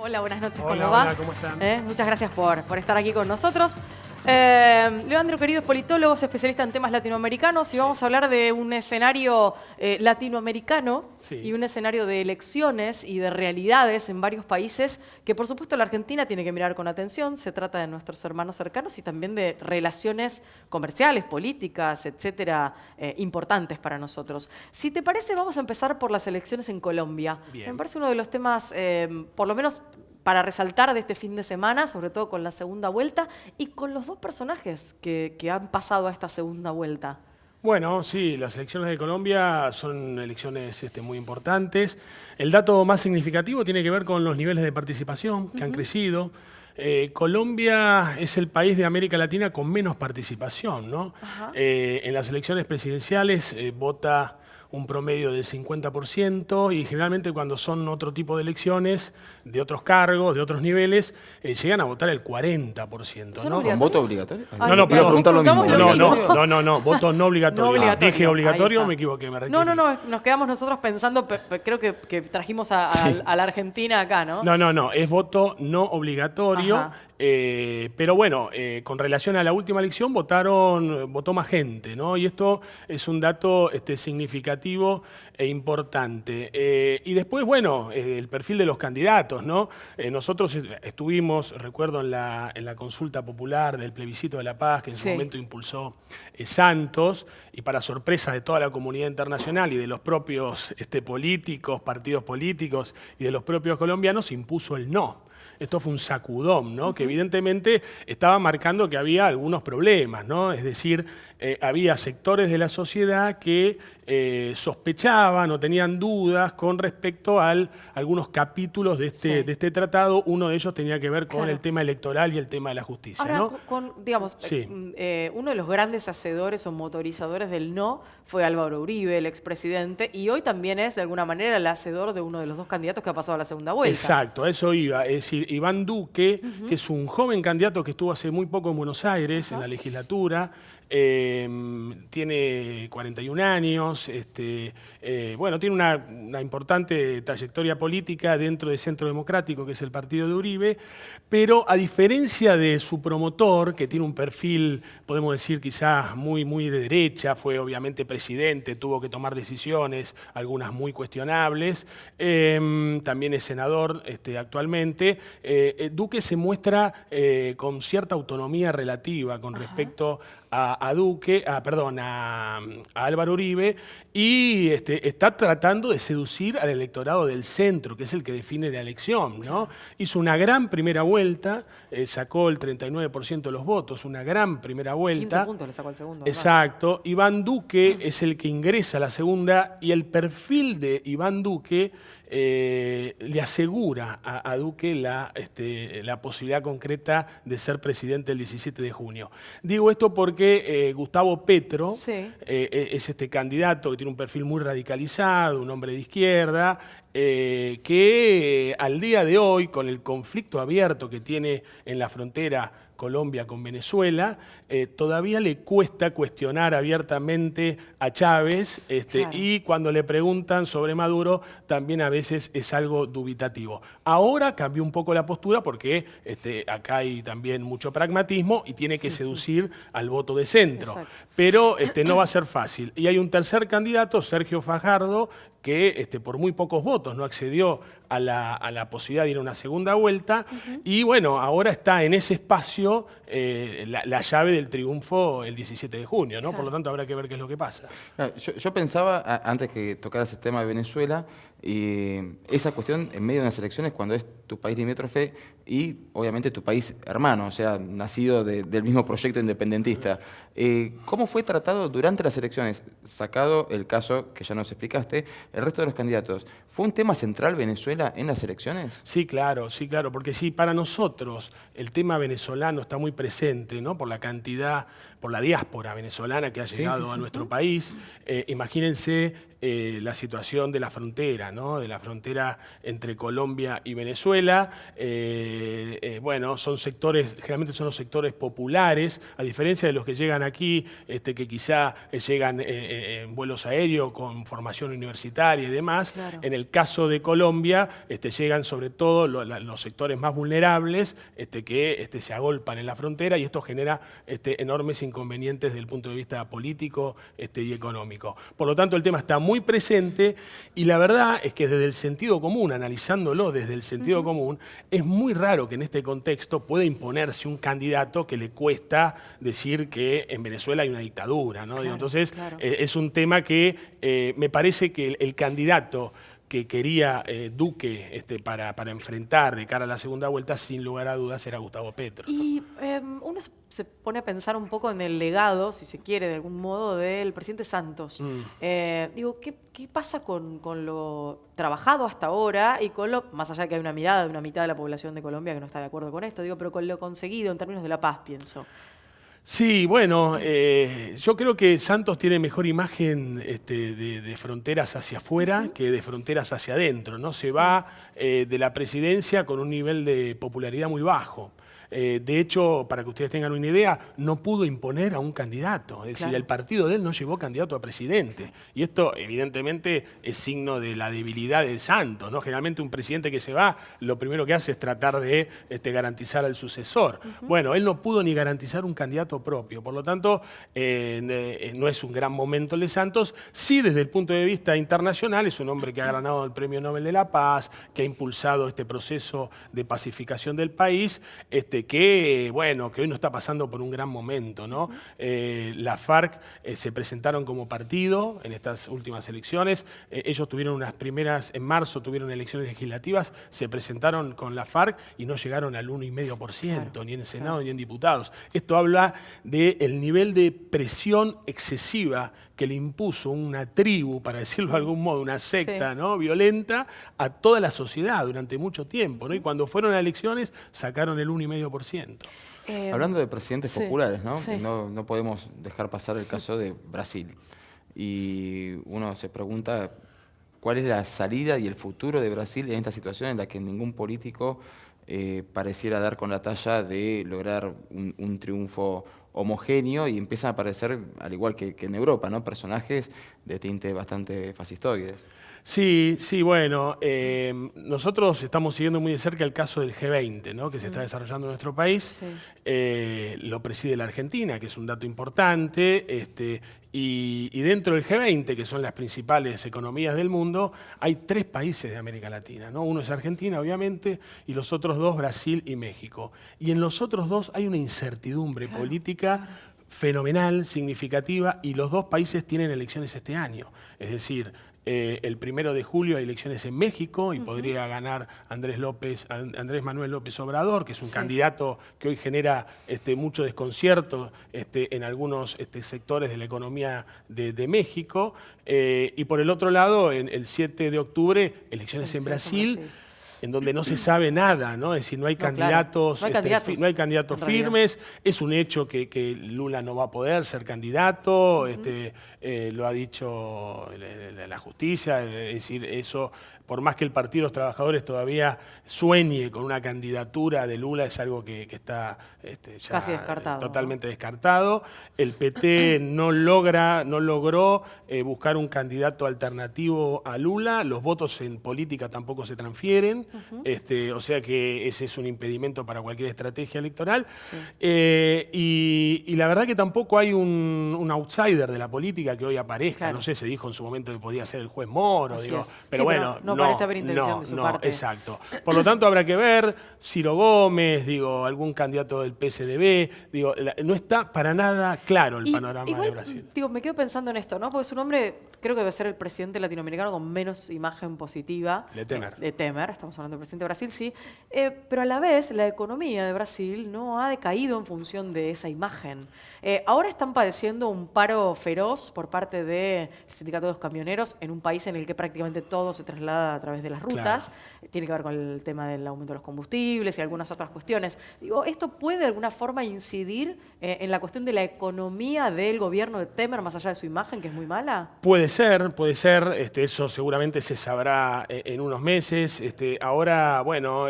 Hola, buenas noches, ¿cómo Hola, va? hola, ¿cómo están? Muchas gracias por estar aquí con nosotros. Leandro, querido, es politólogo, es especialista en temas latinoamericanos y vamos a hablar de un escenario latinoamericano y un escenario de elecciones y de realidades en varios países que, por supuesto, la Argentina tiene que mirar con atención. Se trata de nuestros hermanos cercanos y también de relaciones comerciales, políticas, etcétera, importantes para nosotros. Si te parece, vamos a empezar por las elecciones en Colombia. Bien. Me parece uno de los temas, por lo menos para resaltar de este fin de semana, sobre todo con la segunda vuelta y con los dos personajes que han pasado a esta segunda vuelta. Bueno, sí, las elecciones de Colombia son elecciones muy importantes. El dato más significativo tiene que ver con los niveles de participación que han crecido. Colombia es el país de América Latina con menos participación, ¿no? En las elecciones presidenciales vota un promedio del 50% y generalmente cuando son otro tipo de elecciones, de otros cargos, de otros niveles, llegan a votar el 40%, ¿no? ¿Con voto obligatorio? No, Iba a preguntar lo mismo. No, voto no obligatorio. No obligatorio. Dije obligatorio, me equivoqué, me requirí. No, nos quedamos nosotros pensando, creo que trajimos a la Argentina acá, ¿no? No, es voto no obligatorio, pero bueno, con relación a la última elección votó más gente, ¿no? Y esto es un dato significativo e importante. Y después, bueno, el perfil de los candidatos, ¿no? Nosotros estuvimos, recuerdo, en la consulta popular del plebiscito de la paz, que en su momento impulsó Santos, y para sorpresa de toda la comunidad internacional y de los propios políticos, partidos políticos y de los propios colombianos, impuso el no. Esto fue un sacudón, ¿no? Que evidentemente estaba marcando que había algunos problemas, ¿no? Es decir, había sectores de la sociedad que sospechaban o tenían dudas con respecto a algunos capítulos de este tratado. Uno de ellos tenía que ver con el tema electoral y el tema de la justicia, ahora, ¿no? digamos, uno de los grandes hacedores o motorizadores del no fue Álvaro Uribe, el expresidente, y hoy también es, de alguna manera, el hacedor de uno de los dos candidatos que ha pasado a la segunda vuelta. Exacto, a eso iba. Es decir, Iván Duque, que es un joven candidato que estuvo hace muy poco en Buenos Aires, en la legislatura, tiene 41 años, bueno, tiene una importante trayectoria política dentro de Centro Democrático, que es el partido de Uribe, pero a diferencia de su promotor, que tiene un perfil, podemos decir, quizás muy de derecha, fue obviamente presidente, tuvo que tomar decisiones, algunas muy cuestionables, también es senador actualmente. Duque se muestra con cierta autonomía relativa con respecto a Álvaro Uribe y está tratando de seducir al electorado del centro, que es el que define la elección, ¿no? Hizo una gran primera vuelta, sacó el 39% de los votos, una gran primera vuelta. 15 puntos le sacó el segundo. Exacto. Iván Duque es el que ingresa a la segunda y el perfil de Iván Duque le asegura a Duque la posibilidad concreta de ser presidente el 17 de junio. Digo esto porque Gustavo Petro es este candidato que tiene un perfil muy radicalizado, un hombre de izquierda, que al día de hoy, con el conflicto abierto que tiene en la frontera Colombia con Venezuela, todavía le cuesta cuestionar abiertamente a Chávez y cuando le preguntan sobre Maduro también a veces es algo dubitativo. Ahora cambió un poco la postura porque acá hay también mucho pragmatismo y tiene que seducir al voto de centro. Pero no va a ser fácil. Y hay un tercer candidato, Sergio Fajardo, que por muy pocos votos no accedió a la posibilidad de ir a una segunda vuelta y bueno, ahora está en ese espacio la llave del triunfo el 17 de junio, ¿no? Por lo tanto habrá que ver qué es lo que pasa. Yo pensaba, antes que tocaras el tema de Venezuela, esa cuestión en medio de unas elecciones cuando es tu país limítrofe y obviamente tu país hermano, o sea, nacido del mismo proyecto independentista. ¿Cómo fue tratado durante las elecciones? Sacado el caso que ya nos explicaste, el resto de los candidatos, ¿fue un tema central Venezuela en las elecciones? Sí, claro, porque sí, para nosotros el tema venezolano está muy presente, ¿no? Por la cantidad, por la diáspora venezolana que ha llegado a nuestro país. Imagínense la situación de la frontera, ¿no? De la frontera entre Colombia y Venezuela. Bueno, son sectores, generalmente son los sectores populares, a diferencia de los que llegan aquí, que quizá llegan en vuelos aéreos con formación universitaria y demás. Claro. En el caso de Colombia, llegan sobre todo los sectores más vulnerables que se agolpan en la frontera, y esto genera enormes inconvenientes desde el punto de vista político y económico. Por lo tanto, el tema está muy presente, y la verdad es que desde el sentido común, analizándolo desde el sentido común, es muy raro que en este contexto pueda imponerse un candidato que le cuesta decir que en Venezuela hay una dictadura, ¿no? Claro, Entonces, claro. es un tema que me parece que el candidato que quería Duque para enfrentar de cara a la segunda vuelta, sin lugar a dudas, era Gustavo Petro. Y uno se pone a pensar un poco en el legado, si se quiere, de algún modo, del presidente Santos. Digo, ¿qué pasa con lo trabajado hasta ahora y con lo, más allá de que hay una mirada de una mitad de la población de Colombia que no está de acuerdo con esto, digo, pero con lo conseguido en términos de la paz, pienso? Sí, bueno, yo creo que Santos tiene mejor imagen de fronteras hacia afuera que de fronteras hacia adentro, ¿no? Se va de la presidencia con un nivel de popularidad muy bajo. De hecho, para que ustedes tengan una idea, no pudo imponer a un candidato. Es decir, el partido de él no llevó candidato a presidente. Y esto, evidentemente, es signo de la debilidad de Santos, ¿no? Generalmente un presidente que se va, lo primero que hace es tratar de garantizar al sucesor. Bueno, él no pudo ni garantizar un candidato propio. Por lo tanto, no es un gran momento el de Santos. Sí, desde el punto de vista internacional, es un hombre que ha ganado el Premio Nobel de la Paz, que ha impulsado este proceso de pacificación del país, que hoy no está pasando por un gran momento, ¿no? La FARC se presentaron como partido en estas últimas elecciones. Ellos tuvieron unas primeras, en marzo tuvieron elecciones legislativas, se presentaron con la FARC y no llegaron al 1,5%, ni en Senado ni en diputados. Esto habla del nivel de presión excesiva que le impuso una tribu, para decirlo de algún modo, una secta, ¿no? Violenta, a toda la sociedad durante mucho tiempo, ¿no? Y cuando fueron a elecciones sacaron el 1,5%. Hablando de presidentes populares, ¿no? Sí. No podemos dejar pasar el caso de Brasil. Y uno se pregunta cuál es la salida y el futuro de Brasil en esta situación en la que ningún político pareciera dar con la talla de lograr un triunfo homogéneo, y empiezan a aparecer, al igual que en Europa, ¿no? Personajes de tinte bastante fascistoides. Sí, bueno, nosotros estamos siguiendo muy de cerca el caso del G20, ¿no? Que se está desarrollando en nuestro país. Sí. Lo preside la Argentina, que es un dato importante, y dentro del G20, que son las principales economías del mundo, hay 3 países de América Latina, ¿no? Uno es Argentina, obviamente, y los otros 2, Brasil y México. Y en los otros 2 hay una incertidumbre política fenomenal, significativa, y los 2 países tienen elecciones este año. Es decir, el 1 de julio hay elecciones en México y podría ganar Andrés Manuel López Obrador, que es un candidato que hoy genera mucho desconcierto en algunos sectores de la economía de México. Y por el otro lado, el 7 de octubre, elecciones en Brasil, en donde no se sabe nada, ¿no? Es decir, no hay candidatos, no hay candidatos firmes. Es un hecho que Lula no va a poder ser candidato, lo ha dicho la justicia, es decir, eso, por más que el Partido de los Trabajadores todavía sueñe con una candidatura de Lula, es algo que está ya casi descartado, totalmente descartado. El PT no logró buscar un candidato alternativo a Lula, los votos en política tampoco se transfieren, o sea que ese es un impedimento para cualquier estrategia electoral. Sí. Y la verdad que tampoco hay un outsider de la política que hoy aparezca. Claro. No sé, se dijo en su momento que podía ser el juez Moro, pero bueno, no parece haber intención de su parte. Exacto. Por lo tanto, habrá que ver Ciro Gómez, algún candidato del PSDB, no está para nada claro el panorama de Brasil. Me quedo pensando en esto, ¿no? Porque es un hombre, creo que debe ser el presidente latinoamericano con menos imagen positiva. De Temer, estamos hablando del presidente de Brasil, sí. Pero a la vez, la economía de Brasil no ha decaído en función de esa imagen. Ahora están padeciendo un paro feroz por parte del Sindicato de los Camioneros en un país en el que prácticamente todo se traslada a través de las rutas. Claro. Tiene que ver con el tema del aumento de los combustibles y algunas otras cuestiones. Digo, ¿esto puede de alguna forma incidir en la cuestión de la economía del gobierno de Temer, más allá de su imagen, que es muy mala? Puede ser, puede ser. Eso seguramente se sabrá en unos meses. Ahora, bueno,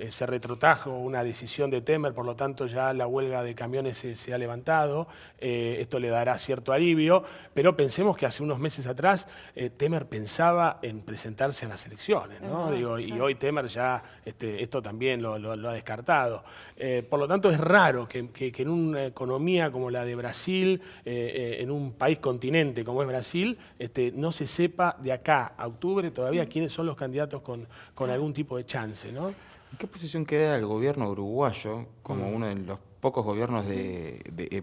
se retrotrajo una decisión de Temer, por lo tanto ya la huelga de camiones se ha levantado. Esto le dará cierto alivio, pero pensemos que hace unos meses atrás Temer pensaba en presentarse a las elecciones, ¿no? Digo, y hoy Temer ya esto también lo ha descartado. Por lo tanto, es raro que en una economía como la de Brasil, en un país continente como es Brasil, no se sepa de acá a octubre todavía quiénes son los candidatos con algún tipo de chance, ¿no? ¿En qué posición queda el gobierno uruguayo como uno de los pocos gobiernos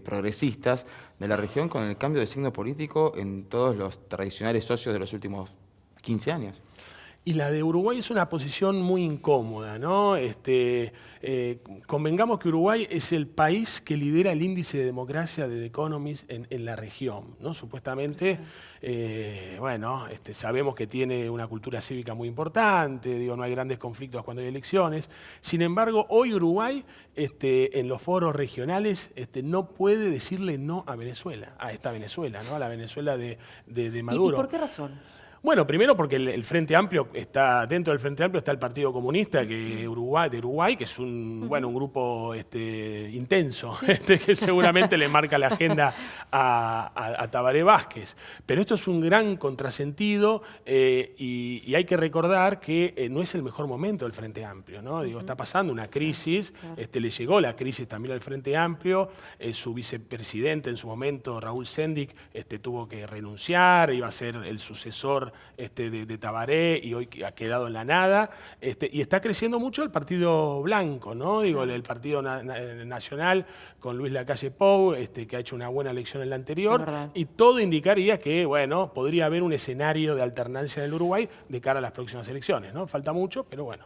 progresistas de la región con el cambio de signo político en todos los tradicionales socios de los últimos 15 años? Y la de Uruguay es una posición muy incómoda, ¿no? Convengamos que Uruguay es el país que lidera el índice de democracia de The Economist en la región, ¿no? Supuestamente, bueno, sabemos que tiene una cultura cívica muy importante, digo, no hay grandes conflictos cuando hay elecciones. Sin embargo, hoy Uruguay, en los foros regionales, no puede decirle no a Venezuela, a esta Venezuela, ¿no? A la Venezuela de Maduro. ¿Y por qué razón? Bueno, primero porque el Frente Amplio está, dentro del Frente Amplio está el Partido Comunista de Uruguay, que es un grupo intenso, que seguramente le marca la agenda a Tabaré Vázquez. Pero esto es un gran contrasentido y hay que recordar que no es el mejor momento del Frente Amplio, ¿no? Digo, está pasando una crisis, le llegó la crisis también al Frente Amplio, su vicepresidente en su momento, Raúl Sendic, tuvo que renunciar, iba a ser el sucesor de Tabaré y hoy ha quedado en la nada, y está creciendo mucho el Partido Blanco, ¿no? Digo, el Partido Nacional con Luis Lacalle Pou, que ha hecho una buena elección en la anterior, y todo indicaría que, bueno, podría haber un escenario de alternancia en el Uruguay de cara a las próximas elecciones, ¿no? Falta mucho, pero bueno.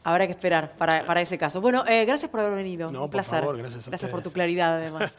Habrá que esperar para ese caso. Bueno, gracias por haber venido. No, un placer. Por favor, gracias a ustedes. Gracias por tu claridad, además.